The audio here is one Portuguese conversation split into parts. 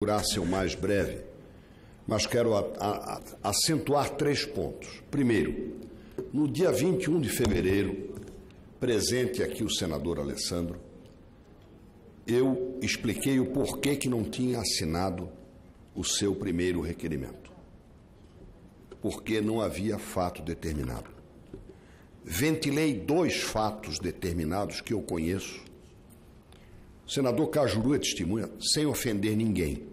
Procurar ser o mais breve, mas quero acentuar 3 pontos. Primeiro, no dia 21 de fevereiro, presente aqui o senador Alessandro, eu expliquei o porquê que não tinha assinado o seu primeiro requerimento. Porque não havia fato determinado. Ventilei 2 fatos determinados que eu conheço. O senador Cajuru é testemunha, sem ofender ninguém,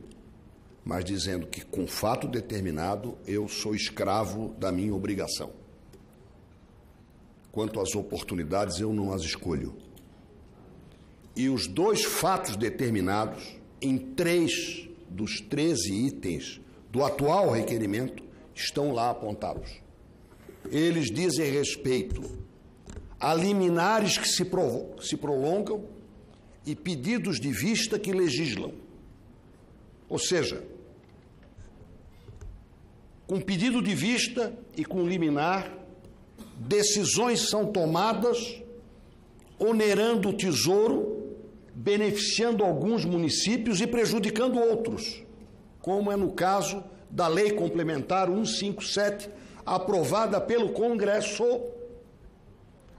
mas dizendo que com fato determinado eu sou escravo da minha obrigação. Quanto às oportunidades, eu não as escolho. E os 2 fatos determinados em 3 dos 13 itens do atual requerimento estão lá apontados. Eles dizem respeito a liminares que se prolongam e pedidos de vista que legislam. Ou seja, com pedido de vista e com liminar, decisões são tomadas onerando o tesouro, beneficiando alguns municípios e prejudicando outros, como é no caso da Lei Complementar 157, aprovada pelo Congresso.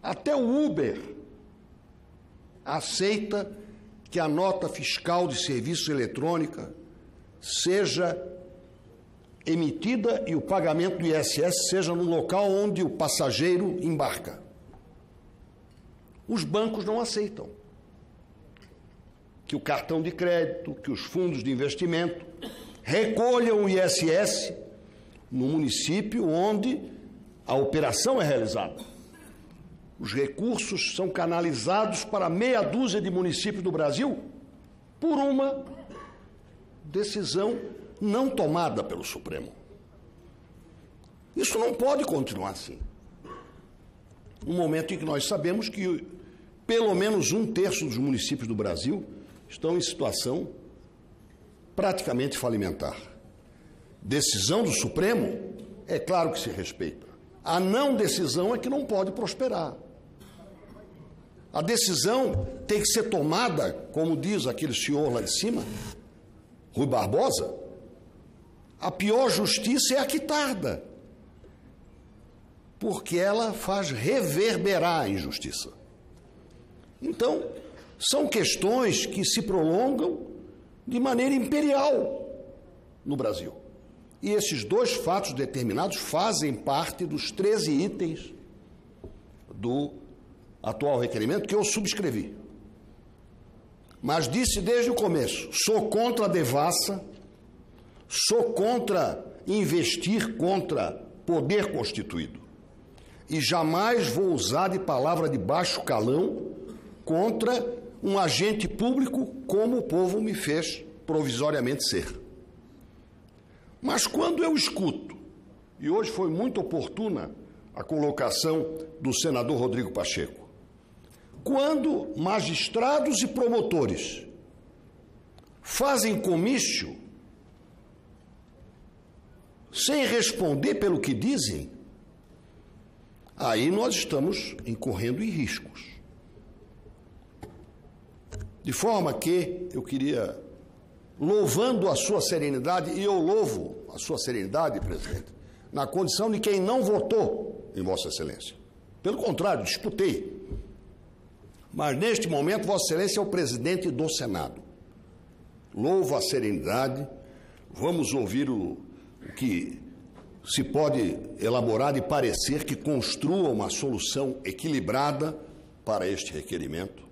Até o Uber aceita que a nota fiscal de serviço eletrônica seja emitida e o pagamento do ISS seja no local onde o passageiro embarca. Os bancos não aceitam que o cartão de crédito, que os fundos de investimento recolham o ISS no município onde a operação é realizada. Os recursos são canalizados para meia dúzia de municípios do Brasil por uma decisão não tomada pelo Supremo. Isso não pode continuar assim. No momento em que nós sabemos que pelo menos 1/3 dos municípios do Brasil estão em situação praticamente falimentar. Decisão do Supremo, é claro que se respeita. A não decisão é que não pode prosperar. A decisão tem que ser tomada, como diz aquele senhor lá de cima, Rui Barbosa, a pior justiça é a que tarda, porque ela faz reverberar a injustiça. Então, são questões que se prolongam de maneira imperial no Brasil. E esses 2 fatos determinados fazem parte dos 13 itens do atual requerimento que eu subscrevi. Mas disse desde o começo, sou contra a devassa, sou contra investir contra poder constituído. E jamais vou usar de palavra de baixo calão contra um agente público como o povo me fez provisoriamente ser. Mas quando eu escuto, e hoje foi muito oportuna a colocação do senador Rodrigo Pacheco, quando magistrados e promotores fazem comício sem responder pelo que dizem, aí nós estamos incorrendo em riscos. De forma que eu queria, louvando a sua serenidade, e eu louvo a sua serenidade, presidente, na condição de quem não votou em Vossa Excelência. Pelo contrário, disputei. Mas, neste momento, Vossa Excelência é o presidente do Senado. Louvo a serenidade, vamos ouvir o que se pode elaborar de parecer que construa uma solução equilibrada para este requerimento.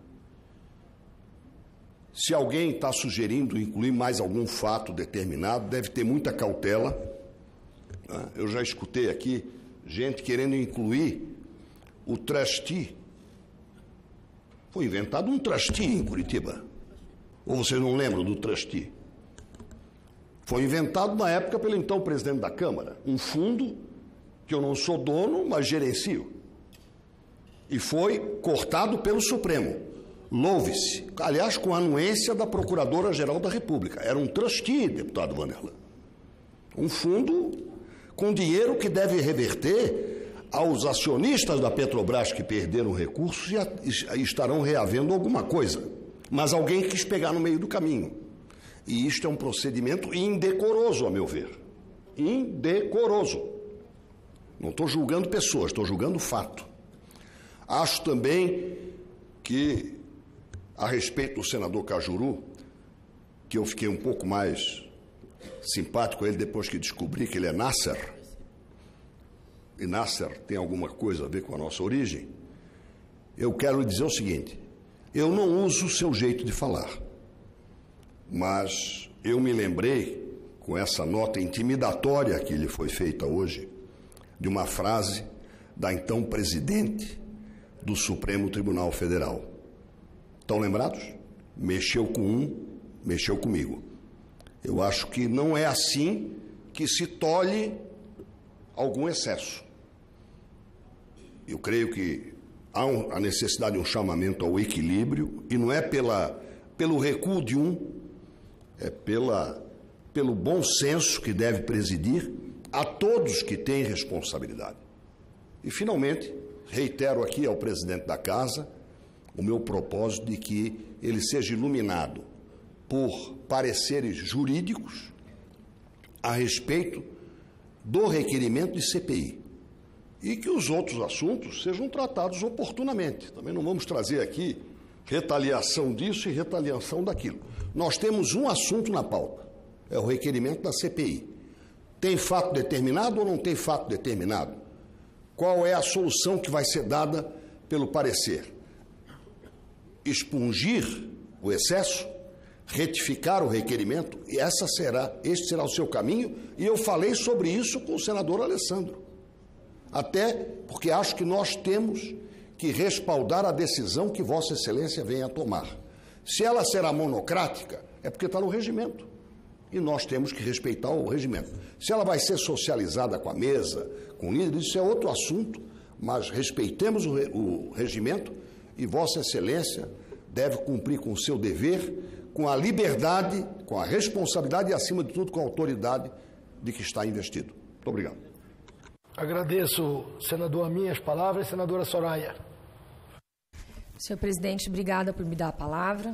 Se alguém está sugerindo incluir mais algum fato determinado, deve ter muita cautela. Eu já escutei aqui gente querendo incluir o trustee. Foi inventado um trustee em Curitiba. Ou vocês não lembram do trustee? Foi inventado na época pelo então presidente da Câmara. Um fundo que eu não sou dono, mas gerencio. E foi cortado pelo Supremo. Louve-se. Aliás, com a anuência da Procuradora-Geral da República. Era um trustee, deputado Vanderlan. Um fundo com dinheiro que deve reverter aos acionistas da Petrobras que perderam recursos e estarão reavendo alguma coisa. Mas alguém quis pegar no meio do caminho. E isto é um procedimento indecoroso, a meu ver. Indecoroso. Não estou julgando pessoas, estou julgando fato. Acho também que, a respeito do senador Cajuru, que eu fiquei um pouco mais simpático a ele depois que descobri que ele é Nasser, e Nasser tem alguma coisa a ver com a nossa origem, eu quero lhe dizer o seguinte: eu não uso o seu jeito de falar, mas eu me lembrei, com essa nota intimidatória que lhe foi feita hoje, de uma frase da então presidente do Supremo Tribunal Federal. Estão lembrados? Mexeu com um, mexeu comigo. Eu acho que não é assim que se tolhe algum excesso. Eu creio que há a necessidade de um chamamento ao equilíbrio, e não é pelo recuo de um, é pelo bom senso que deve presidir a todos que têm responsabilidade. E, finalmente, reitero aqui ao presidente da Casa o meu propósito de que ele seja iluminado por pareceres jurídicos a respeito do requerimento de CPI e que os outros assuntos sejam tratados oportunamente. Também não vamos trazer aqui retaliação disso e retaliação daquilo. Nós temos um assunto na pauta, é o requerimento da CPI. Tem fato determinado ou não tem fato determinado? Qual é a solução que vai ser dada pelo parecer? Expungir o excesso? Retificar o requerimento? E este será o seu caminho, e eu falei sobre isso com o senador Alessandro. Até porque acho que nós temos que respaldar a decisão que Vossa Excelência venha a tomar. Se ela será monocrática, é porque está no regimento. E nós temos que respeitar o regimento. Se ela vai ser socializada com a mesa, com líderes, isso é outro assunto, mas respeitemos o regimento, e Vossa Excelência deve cumprir com o seu dever, com a liberdade, com a responsabilidade e, acima de tudo, com a autoridade de que está investido. Muito obrigado. Agradeço, senador, as minhas palavras. Senadora Soraya. Senhor presidente, obrigada por me dar a palavra.